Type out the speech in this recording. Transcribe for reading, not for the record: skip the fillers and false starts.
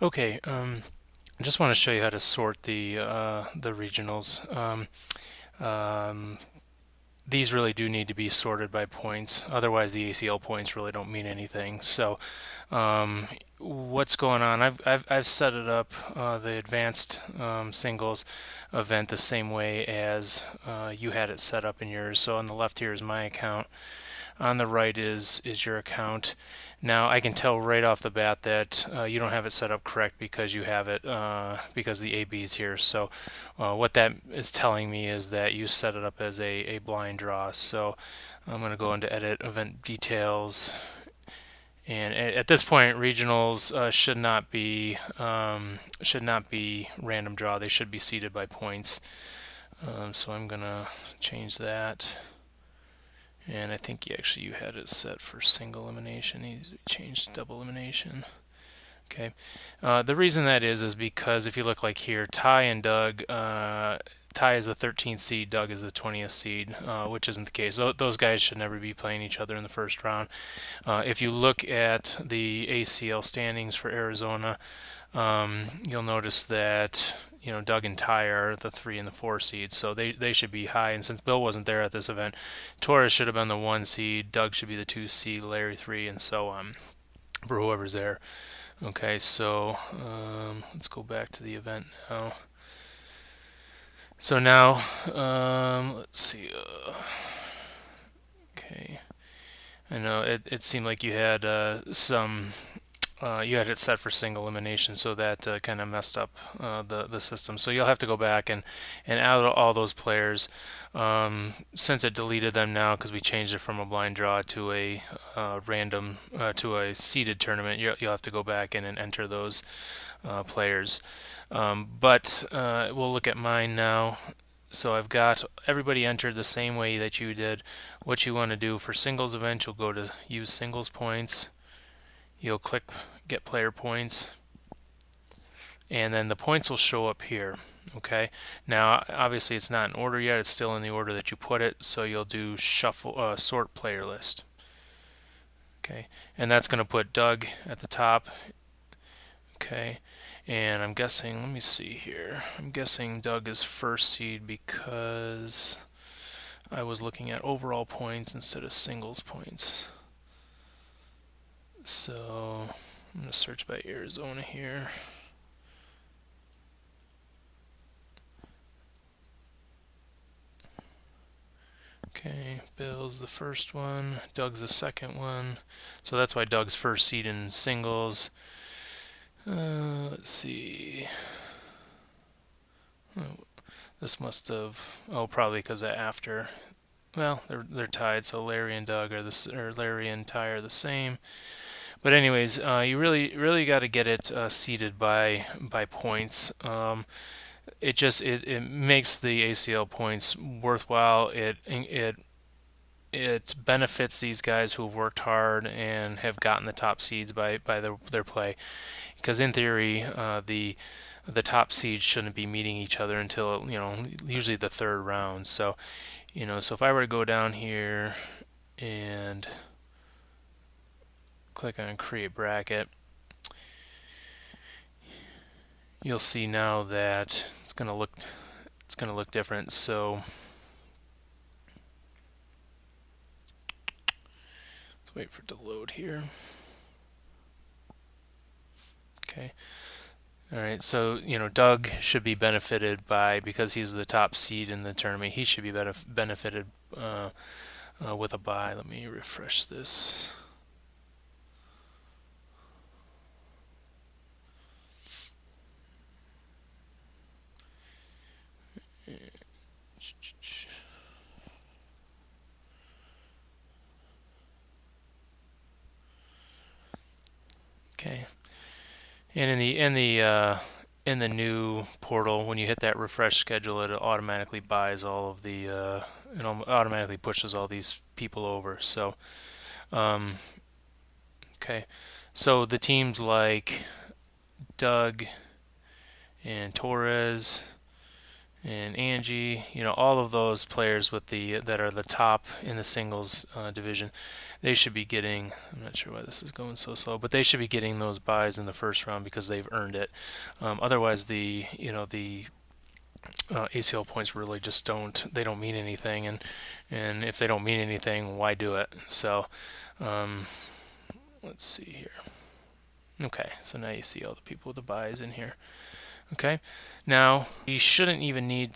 Okay, I just want to show you how to sort the regionals. Um, these really do need to be sorted by points. Otherwise, the ACL points really don't mean anything. So, um, what's going on? I've set it up the advanced singles event the same way as you had it set up in yours. So on the left here is my account. On the right is your account. Now I can tell right off the bat that you don't have it set up correct because you have it because the AB is here. So what that is telling me is that you set it up as a blind draw. So I'm going to go into edit event details. And at this point, regionals should not be random draw. They should be seeded by points. So I'm gonna change that. And I think you had it set for single elimination. You changed double elimination. Okay. The reason that is because if you look like here, Ty and Doug, Ty is the 13th seed, Doug is the 20th seed, which isn't the case. Those guys should never be playing each other in the first round. If you look at the ACL standings for Arizona, you'll notice that Doug and Ty are the 3 and the 4 seeds, so they should be high. And since Bill wasn't there at this event, Torres should have been the 1 seed, Doug should be the 2 seed, Larry 3, and so on for whoever's there. Okay, so let's go back to the event now. So now, let's see. Okay, I know it seemed like you had you had it set for single elimination, so that kind of messed up the system. So you'll have to go back and out all those players. Since it deleted them now because we changed it from a blind draw to a random to a seeded tournament, you'll have to go back in and enter those players. But we'll look at mine now. So I've got everybody entered the same way that you did. What you want to do for singles event, you'll go to use singles points. You'll click get player points, and then the points will show up here. Okay, now obviously it's not in order yet, it's still in the order that you put it, so you'll do shuffle sort player list. Okay, and that's going to put Doug at the top. Okay, and I'm guessing, let me see here, I'm guessing Doug is first seed because I was looking at overall points instead of singles points. So I'm going to search by Arizona here. Okay, Bill's the first one, Doug's the second one. So that's why Doug's first seed in singles. Let's see. Oh, this must have, probably because of after. Well, they're tied, so Larry and Doug are or Larry and Ty are the same. But anyways, you really got to get it seeded by points. It makes the ACL points worthwhile. It benefits these guys who have worked hard and have gotten the top seeds by their play. Because in theory, the top seeds shouldn't be meeting each other until usually the third round. So so if I were to go down here and click on create bracket, you'll see now that it's gonna look different. So let's wait for it to load here. Okay. All right. So Doug should be benefited because he's the top seed in the tournament. He should be benefited with a bye. Let me refresh this. Okay. And in the new portal, when you hit that refresh schedule, it automatically buys all of the it automatically pushes all these people over. So okay, so the teams like Doug and Torres and Angie, all of those players with that are the top in the singles division, they should be getting. I'm not sure why this is going so slow, but they should be getting those buys in the first round because they've earned it. Otherwise, the ACL points really just don't mean anything, and if they don't mean anything, why do it? So let's see here. Okay, so now you see all the people with the buys in here. Okay, now you shouldn't even need